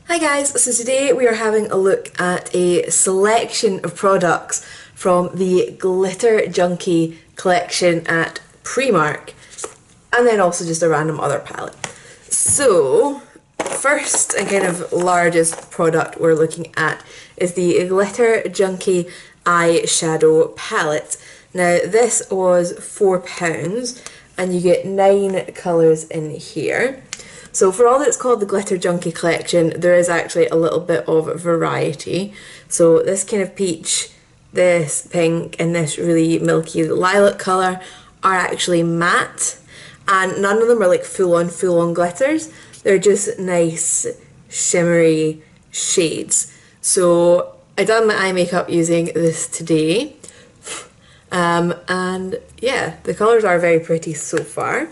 Hi guys, so today we are having a look at a selection of products from the Glitter Junkie collection at Primark, and then also just a random other palette. So, first and kind of largest product we're looking at is the Glitter Junkie eyeshadow palette. Now this was £4 and you get 9 colours in here. So for all that it's called the Glitter Junkie collection, there is actually a little bit of variety. So this kind of peach, this pink, and this really milky lilac colour are actually matte. And none of them are like full-on glitters. They're just nice, shimmery shades. So I done my eye makeup using this today. And yeah, the colours are very pretty so far.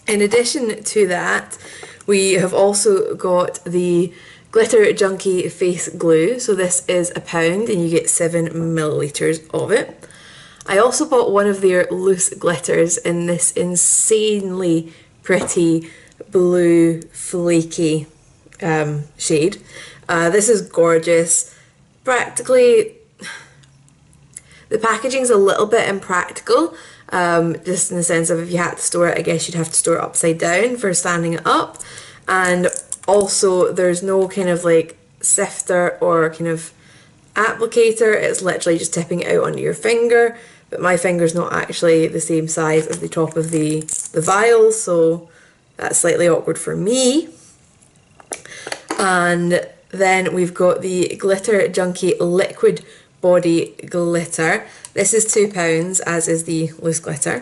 In addition to that, we have also got the Glitter Junkie face glue. So this is £1 and you get 7ml of it. I also bought one of their loose glitters in this insanely pretty blue flaky shade. This is gorgeous. Practically, the packaging's a little bit impractical. Just in the sense of if you had to store it, I guess you'd have to store it upside down for standing it up. And also there's no kind of like sifter or kind of applicator, it's literally just tipping it out onto your finger. But my finger's not actually the same size as the top of the vial, so that's slightly awkward for me. And then we've got the Glitter Junkie liquid body glitter. This is £2, as is the loose glitter,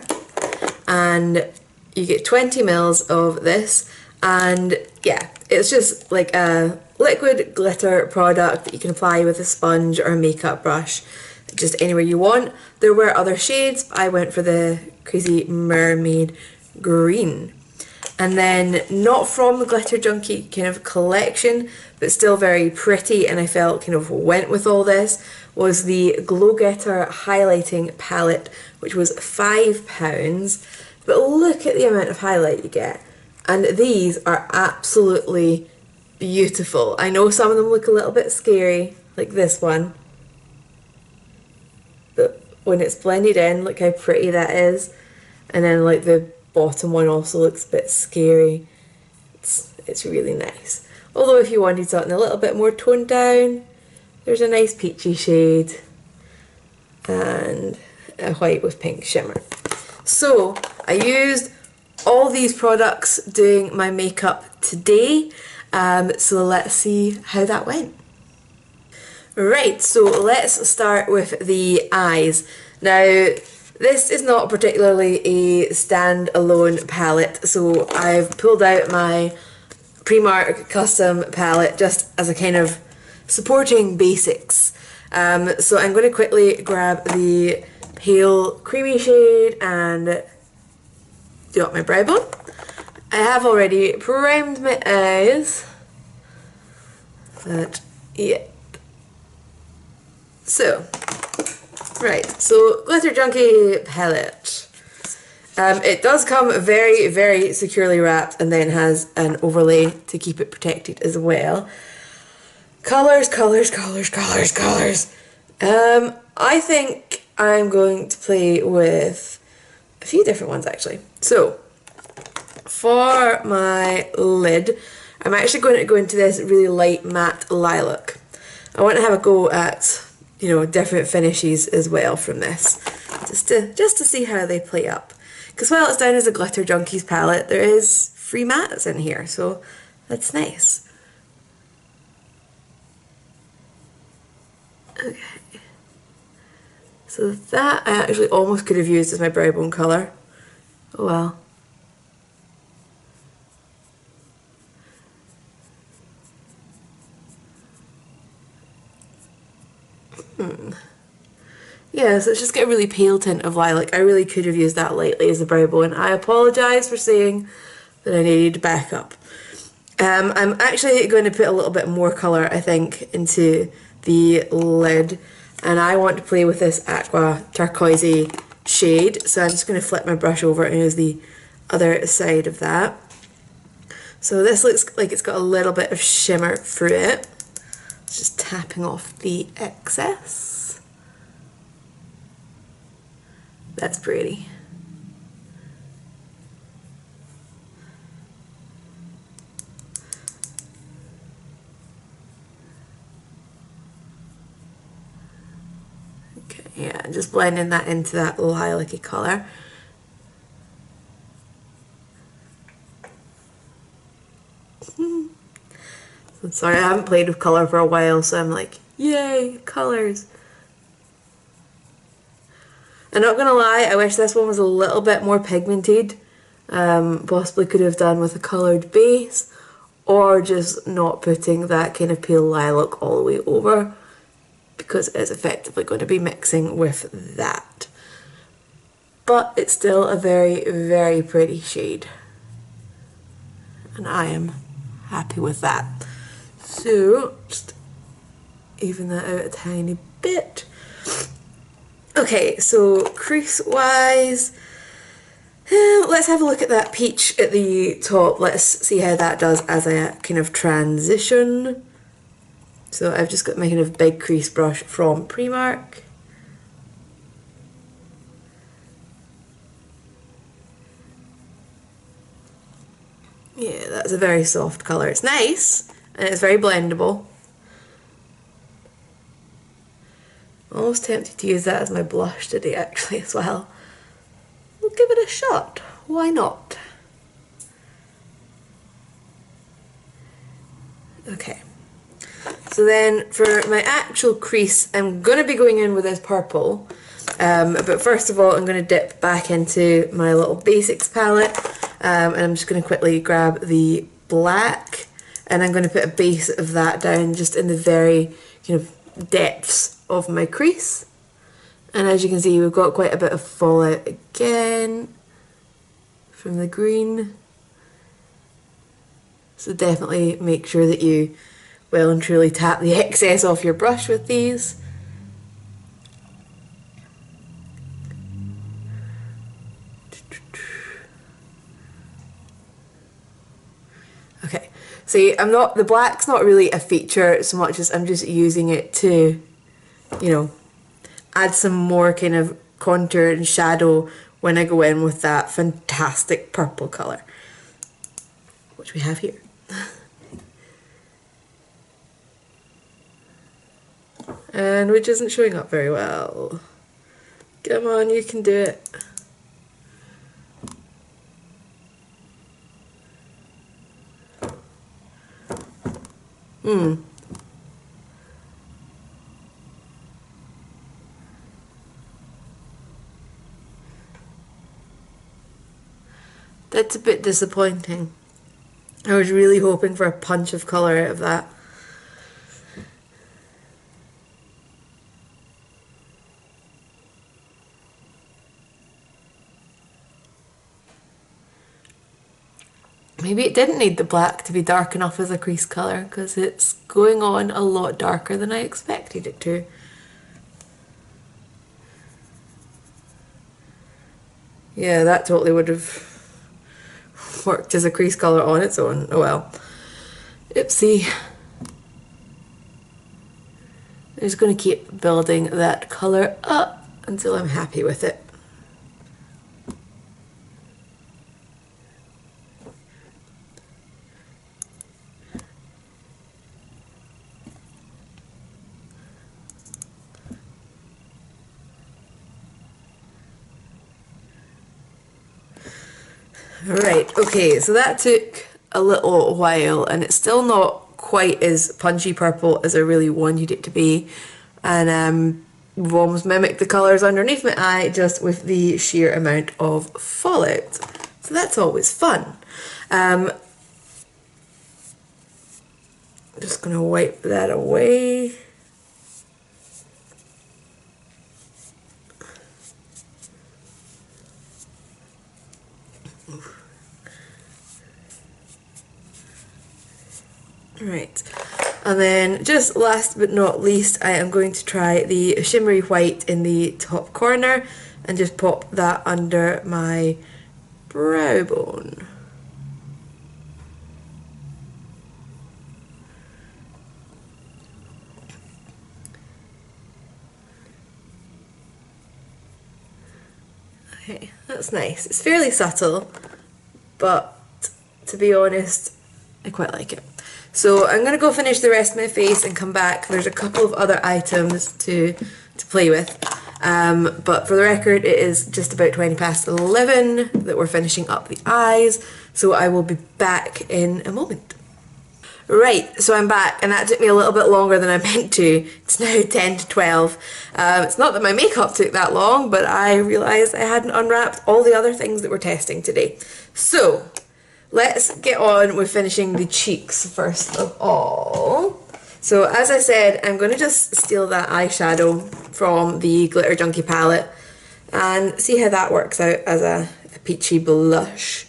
and you get 20ml of this. And yeah, it's just like a liquid glitter product that you can apply with a sponge or a makeup brush just anywhere you want. There were other shades, but I went for the crazy mermaid green. And then, not from the Glitter Junkie kind of collection, but still very pretty, and I felt kind of went with all this, was the Glow Getter highlighting palette, which was £5. But look at the amount of highlight you get. And these are absolutely beautiful. I know some of them look a little bit scary, like this one. But when it's blended in, look how pretty that is. And then like the bottom one also looks a bit scary. It's really nice. Although if you wanted something a little bit more toned down, there's a nice peachy shade and a white with pink shimmer. So I used all these products doing my makeup today. So let's see how that went. Right, so let's start with the eyes. Now, this is not particularly a standalone palette, so I've pulled out my Primark custom palette just as a kind of supporting basics. So I'm going to quickly grab the pale creamy shade and do up my brow bone. I have already primed my eyes, but yeah. So, right, so Glitter Junkie palette. It does come very, very securely wrapped and then has an overlay to keep it protected as well. Colours, colours, colours, colours, colours. I think I'm going to play with a few different ones actually. So, for my lid, I'm actually going to go into this really light matte lilac. I want to have a go at, you know, different finishes as well from this, just to see how they play up. Because while it's down as a Glitter Junkies palette, there is free mattes in here, so that's nice. Okay. So that I actually almost could have used as my brow bone colour. Oh well. Yeah, so it's just got a really pale tint of lilac. I really could have used that lightly as a brow bone. I apologise for saying that I needed backup. I'm actually going to put a little bit more colour, I think, into the lid. And I want to play with this aqua turquoisey shade. So I'm just going to flip my brush over and use the other side of that. So this looks like it's got a little bit of shimmer through it. It's just tapping off the excess. That's pretty. Okay, yeah, just blending that into that lilac-y colour. I'm sorry, I haven't played with colour for a while, so I'm like, yay, colours. I'm not gonna lie, I wish this one was a little bit more pigmented. Possibly could have done with a coloured base, or just not putting that kind of pale lilac all the way over, because it's effectively going to be mixing with that. But it's still a very, very pretty shade, and I am happy with that. So, just even that out a tiny bit. Okay, so crease-wise, let's have a look at that peach at the top. Let's see how that does as a kind of transition. So I've just got my kind of big crease brush from Primark. Yeah, that's a very soft colour. It's nice, and it's very blendable. Almost tempted to use that as my blush today actually as well. We'll give it a shot. Why not? Okay. So then for my actual crease, I'm going to be going in with this purple. But first of all, I'm going to dip back into my little basics palette. And I'm just going to quickly grab the black. And I'm going to put a base of that down just in the very kind of depths of my crease. And as you can see, we've got quite a bit of fallout again from the green. So definitely make sure that you well and truly tap the excess off your brush with these. Okay, see, the black's not really a feature so much as I'm just using it to, you know, add some more kind of contour and shadow when I go in with that fantastic purple colour, which we have here. And which isn't showing up very well. Come on, you can do it. That's a bit disappointing. I was really hoping for a punch of colour out of that. Maybe it didn't need the black to be dark enough as a crease colour, because it's going on a lot darker than I expected it to. Yeah, that totally would have worked as a crease colour on its own. Oh well. Oopsie. I'm just going to keep building that colour up until I'm happy with it. Right, okay, so that took a little while and it's still not quite as punchy purple as I really wanted it to be. And we've almost mimicked the colours underneath my eye just with the sheer amount of fallout. So that's always fun. Just going to wipe that away. Right, and then just last but not least, I am going to try the shimmery white in the top corner and just pop that under my brow bone. Okay, that's nice. It's fairly subtle, but to be honest, I quite like it. So I'm going to go finish the rest of my face and come back. There's a couple of other items to play with. But for the record, it is just about 20 past 11 that we're finishing up the eyes. So I will be back in a moment. Right, so I'm back, and that took me a little bit longer than I meant to. It's now 10 to 12. It's not that my makeup took that long, but I realised I hadn't unwrapped all the other things that we're testing today. So, let's get on with finishing the cheeks first of all. So, as I said, I'm going to just steal that eyeshadow from the Glitter Junkie palette and see how that works out as a peachy blush.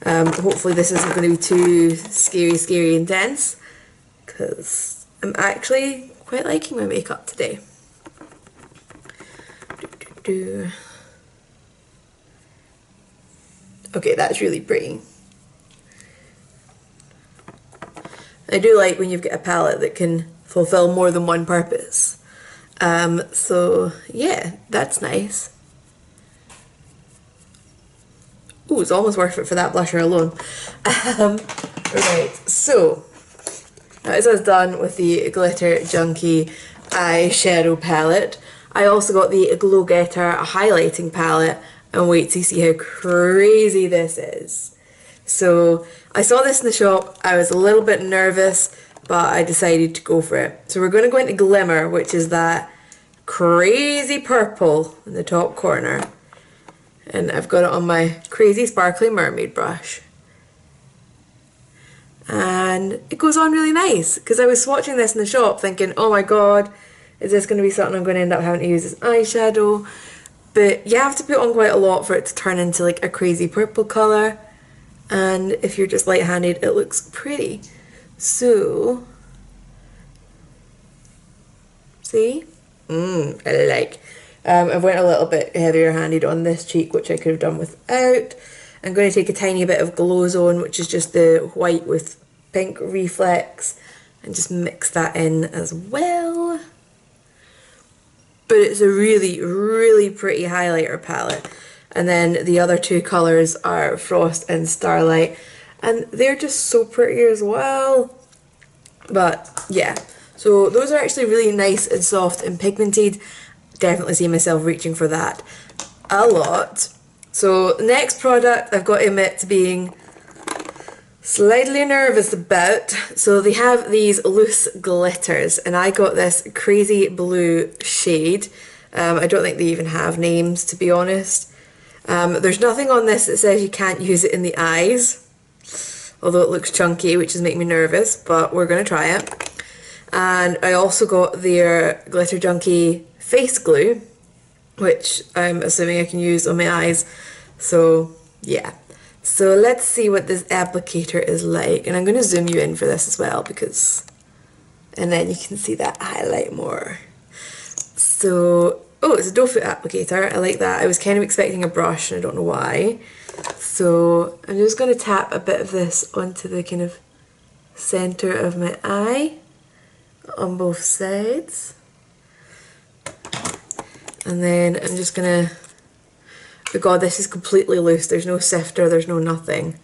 Hopefully this isn't going to be too scary intense, because I'm actually quite liking my makeup today. Okay, that's really pretty. I do like when you've got a palette that can fulfill more than one purpose. So yeah, that's nice. Ooh, it's almost worth it for that blusher alone. Right, so as I was done with the Glitter Junkie eyeshadow palette, I also got the Glow Getter highlighting palette, and wait to see how crazy this is. So I saw this in the shop, I was a little bit nervous, but I decided to go for it. So we're going to go into Glimmer, which is that crazy purple in the top corner. And I've got it on my crazy sparkly mermaid brush. And it goes on really nice, because I was swatching this in the shop thinking, oh my god, is this going to be something I'm going to end up having to use as eyeshadow? But you have to put on quite a lot for it to turn into like a crazy purple colour. And if you're just light-handed, it looks pretty. So, see? I like. I've went a little bit heavier handed on this cheek, which I could have done without. I'm going to take a tiny bit of Glow Zone, which is just the white with pink reflex, and just mix that in as well. But it's a really, really pretty highlighter palette. And then the other two colours are Frost and Starlight, and they're just so pretty as well. But yeah, so those are actually really nice and soft and pigmented. Definitely see myself reaching for that a lot. So next product I've got to admit to being slightly nervous about. So they have these loose glitters, and I got this crazy blue shade. I don't think they even have names, to be honest. There's nothing on this that says you can't use it in the eyes, although it looks chunky, which is making me nervous, but we're going to try it. And I also got their Glitter Junkie face glue, which I'm assuming I can use on my eyes. So yeah, so let's see what this applicator is like, and I'm going to zoom you in for this as well, because and then you can see that highlight more. So oh, it's a doe foot applicator. I like that. I was kind of expecting a brush and I don't know why. So I'm just going to tap a bit of this onto the kind of centre of my eye on both sides. And then I'm just gonna, oh god, this is completely loose, there's no sifter, there's no nothing.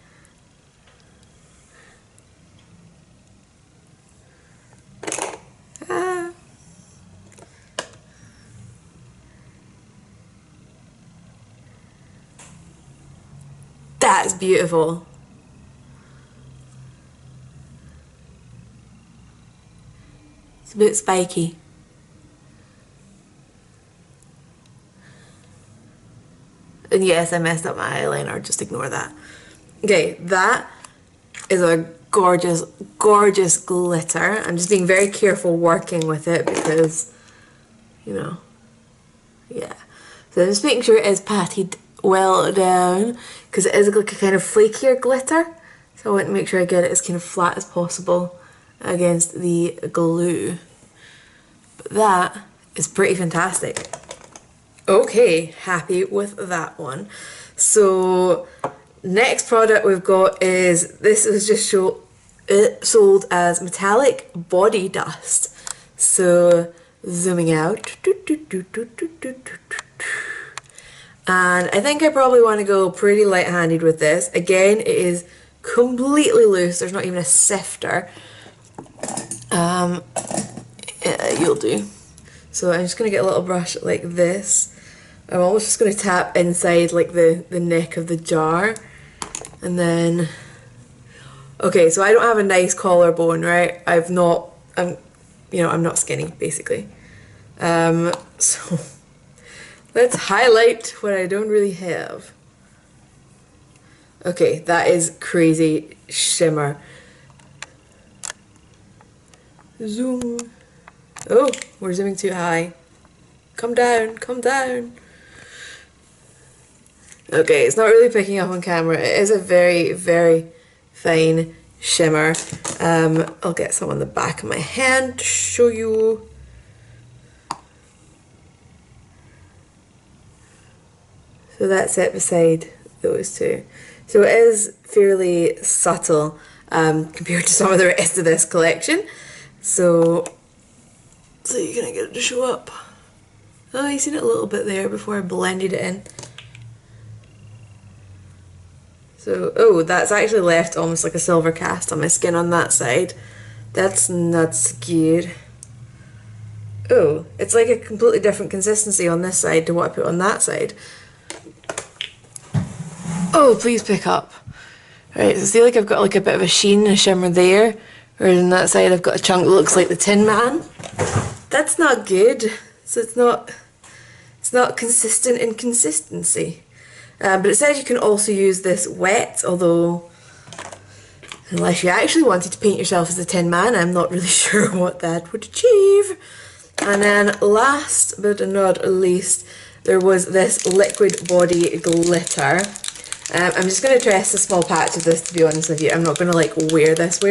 Ah. That's beautiful. It's a bit spiky. And yes, I messed up my eyeliner, just ignore that. Okay, that is a gorgeous, gorgeous glitter. I'm just being very careful working with it because, you know, yeah. So I'm just making sure it is patted well down, because it is like a kind of flakier glitter. So I want to make sure I get it as kind of flat as possible against the glue. But that is pretty fantastic. Okay, happy with that one. So next product we've got is, this was just sold as metallic body dust. So zooming out, And I think I probably want to go pretty light-handed with this. Again, it is completely loose. There's not even a sifter. Yeah, you'll do. So I'm just going to get a little brush like this. I'm almost just going to tap inside like the neck of the jar. And then... Okay, so I don't have a nice collarbone, right? I'm not skinny, basically. So let's highlight what I don't really have. Okay, that is crazy shimmer. Zoom. Oh, we're zooming too high. Come down, come down. Okay, it's not really picking up on camera. It is a very, very fine shimmer. I'll get some on the back of my hand to show you. So that's it beside those two. So it is fairly subtle compared to some of the rest of this collection. So you're gonna get it to show up. Oh, you seen it a little bit there before I blended it in. So, oh, that's actually left almost like a silver cast on my skin on that side. That's nuts good. Oh, it's like a completely different consistency on this side to what I put on that side. Oh, please pick up. Right, so see like I've got like a bit of a sheen and a shimmer there, whereas on that side I've got a chunk that looks like the Tin Man. That's not good. So it's not consistent in consistency. But it says you can also use this wet, although unless you actually wanted to paint yourself as the Tin Man, I'm not really sure what that would achieve. And then last but not least, there was this liquid body glitter. I'm just going to test a small patch of this, to be honest with you. I'm not going to like wear this.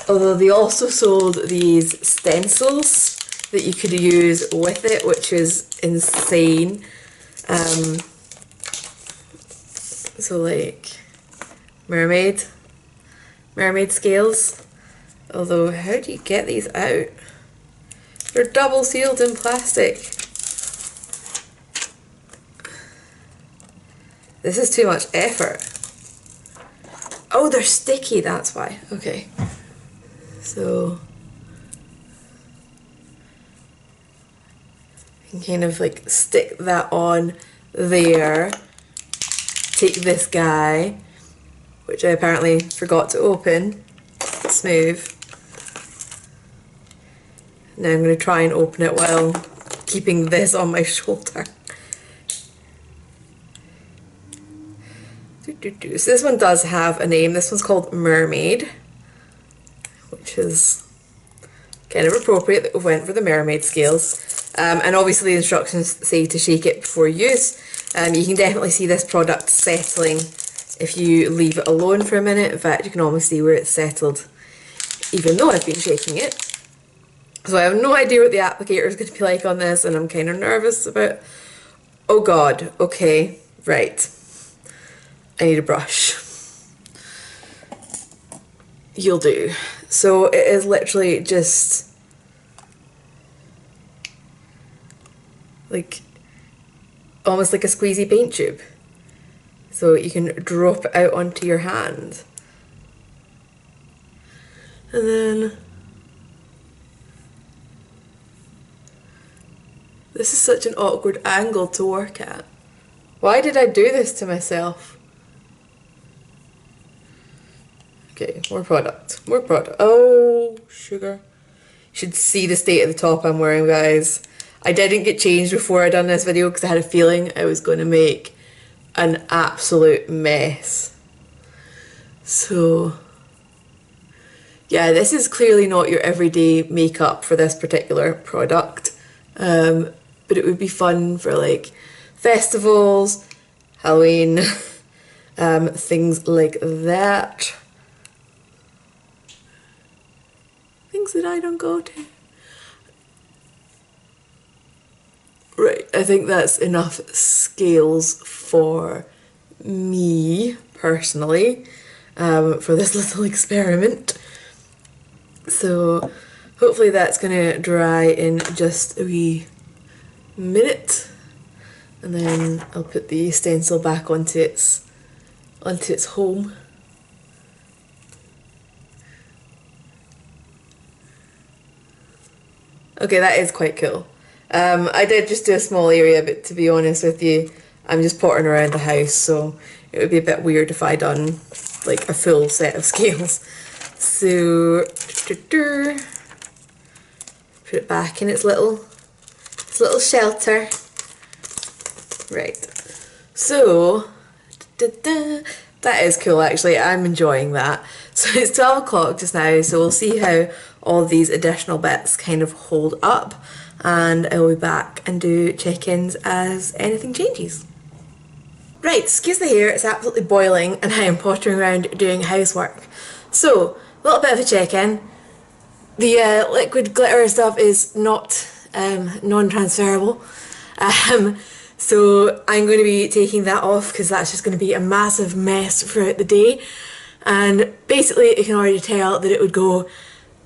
Although they also sold these stencils that you could use with it, which is insane. So like mermaid scales. Although how do you get these out? They're double sealed in plastic. This is too much effort. Oh, they're sticky, that's why. Okay. So you can kind of like stick that on there. Take this guy, which I apparently forgot to open. Smooth. Now I'm going to try and open it while keeping this on my shoulder. So this one does have a name. This one's called Mermaid, which is kind of appropriate that we went for the mermaid scales. And obviously the instructions say to shake it before use. You can definitely see this product settling if you leave it alone for a minute. In fact, you can almost see where it's settled, even though I've been shaking it. So I have no idea what the applicator is going to be like on this, and I'm kind of nervous about... Oh god, okay, right. I need a brush. You'll do. So it is literally just... like... almost like a squeezy paint tube. So you can drop it out onto your hand. And then... this is such an awkward angle to work at. Why did I do this to myself? Okay, more product. More product. Oh, sugar. You should see the state of the top I'm wearing, guys. I didn't get changed before I done this video because I had a feeling I was going to make an absolute mess. So, yeah, this is clearly not your everyday makeup for this particular product. But it would be fun for like festivals, Halloween, things like that. Things that I don't go to. Right, I think that's enough scales for me, personally, for this little experiment. So hopefully that's going to dry in just a wee minute. And then I'll put the stencil back onto its home. Okay, that is quite cool. I did just do a small area, but to be honest with you, I'm just pottering around the house, so it would be a bit weird if I done like a full set of scales. So put it back in its little shelter. Right. So that is cool actually. I'm enjoying that. So it's 12 o'clock just now, so we'll see how all these additional bits kind of hold up, and I'll be back and do check-ins as anything changes. Right, excuse the hair, it's absolutely boiling and I am pottering around doing housework. So, a little bit of a check-in. The liquid glitter stuff is not non-transferable. So I'm going to be taking that off because that's just going to be a massive mess throughout the day. And basically you can already tell that it would go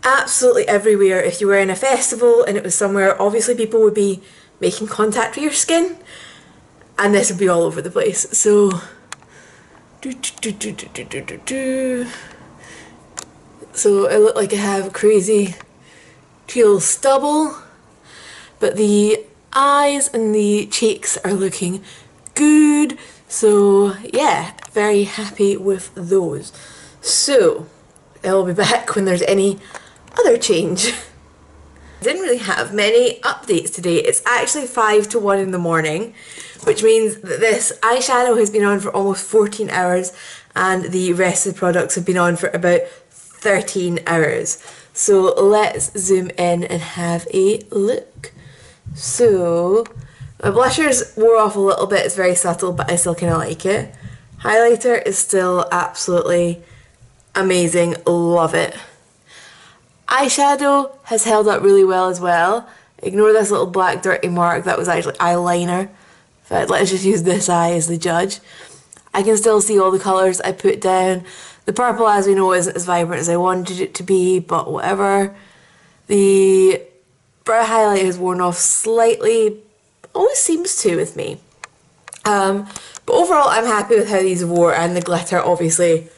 absolutely everywhere if you were in a festival and it was somewhere obviously people would be making contact with your skin, and this would be all over the place. So so I look like I have crazy teal stubble, but the eyes and the cheeks are looking good. So yeah, very happy with those. So I'll be back when there's any other change. I didn't really have many updates today. It's actually 5 to 1 in the morning, which means that this eyeshadow has been on for almost 14 hours and the rest of the products have been on for about 13 hours. So let's zoom in and have a look. So my blushers wore off a little bit. It's very subtle, but I still kind of like it. Highlighter is still absolutely amazing. Love it. Eyeshadow has held up really well as well. Ignore this little black dirty mark, that was actually eyeliner. In fact, let's just use this eye as the judge. I can still see all the colours I put down. The purple, as we know, isn't as vibrant as I wanted it to be, but whatever. The brow highlight has worn off slightly, always seems to with me. But overall I'm happy with how these wore, and the glitter obviously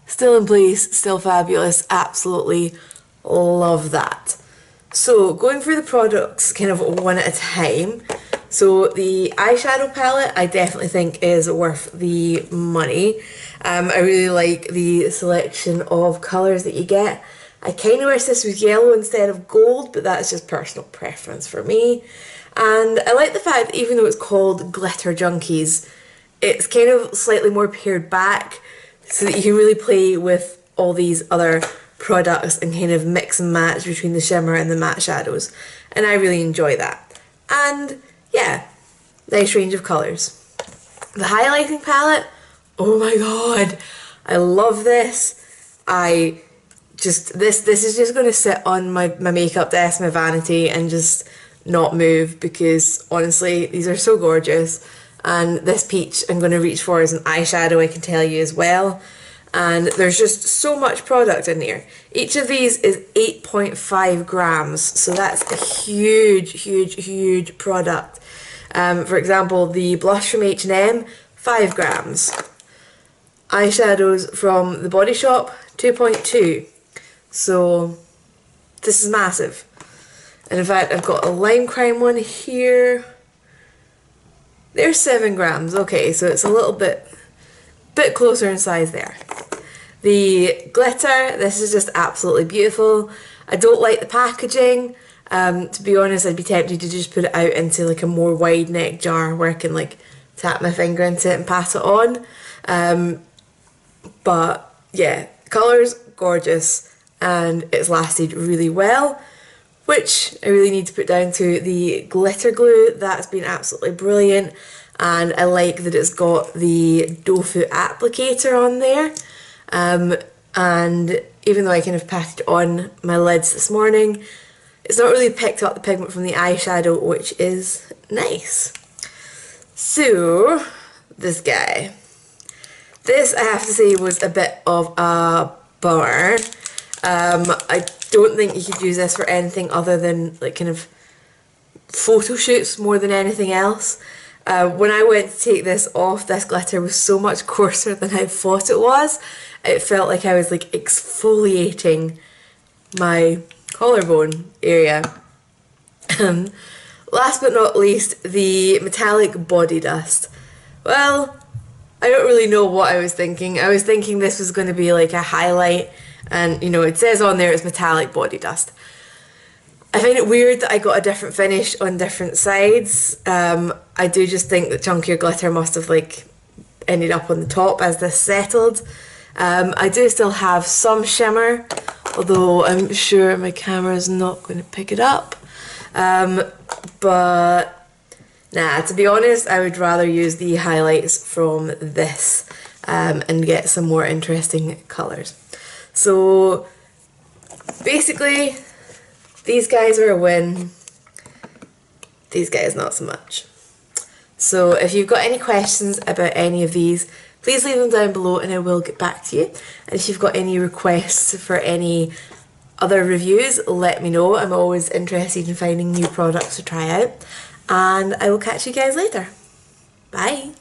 still in place, still fabulous, absolutely love that. So going through the products kind of one at a time. So the eyeshadow palette I definitely think is worth the money. I really like the selection of colours that you get. I kind of wish this was yellow instead of gold, but that's just personal preference for me. And I like the fact that even though it's called Glitter Junkies, it's kind of slightly more pared back so that you can really play with all these other products and kind of mix and match between the shimmer and the matte shadows. And I really enjoy that. And yeah, nice range of colours. The highlighting palette, oh my god, I love this. This is just going to sit on my makeup desk, my vanity, and just not move, because honestly these are so gorgeous. And this peach I'm going to reach for as an eyeshadow, I can tell you as well. And there's just so much product in here. Each of these is 8.5 grams, so that's a huge product. For example, the blush from H&M, 5 grams. Eyeshadows from the Body Shop, 2.2. So this is massive. And in fact, I've got a lime crime one here. They're 7 grams. Okay, so it's a little bit closer in size there. The glitter, this is just absolutely beautiful. I don't like the packaging. To be honest, I'd be tempted to just put it out into like a more wide neck jar where I can like tap my finger into it and pass it on. But yeah, colours, gorgeous, and it's lasted really well, which I really need to put down to the glitter glue. That's been absolutely brilliant, and I like that it's got the tofu applicator on there. And even though I kind of patted it on my lids this morning, it's not really picked up the pigment from the eyeshadow, which is nice. So, this guy. This, I have to say, was a bit of a bummer. I don't think you could use this for anything other than like kind of photo shoots more than anything else. When I went to take this off, this glitter was so much coarser than I thought it was. It felt like I was like exfoliating my collarbone area. Last but not least, the metallic body dust. Well, I don't really know what I was thinking. I was thinking this was going to be like a highlight, and you know, it says on there it's metallic body dust. I find it weird that I got a different finish on different sides. I do just think that chunkier glitter must have like ended up on the top as this settled. I do still have some shimmer, although I'm sure my camera's not going to pick it up. But nah, to be honest, I would rather use the highlights from this and get some more interesting colours. So basically, these guys are a win, these guys not so much. So if you've got any questions about any of these, please leave them down below and I will get back to you. And if you've got any requests for any other reviews, let me know. I'm always interested in finding new products to try out. And I will catch you guys later. Bye!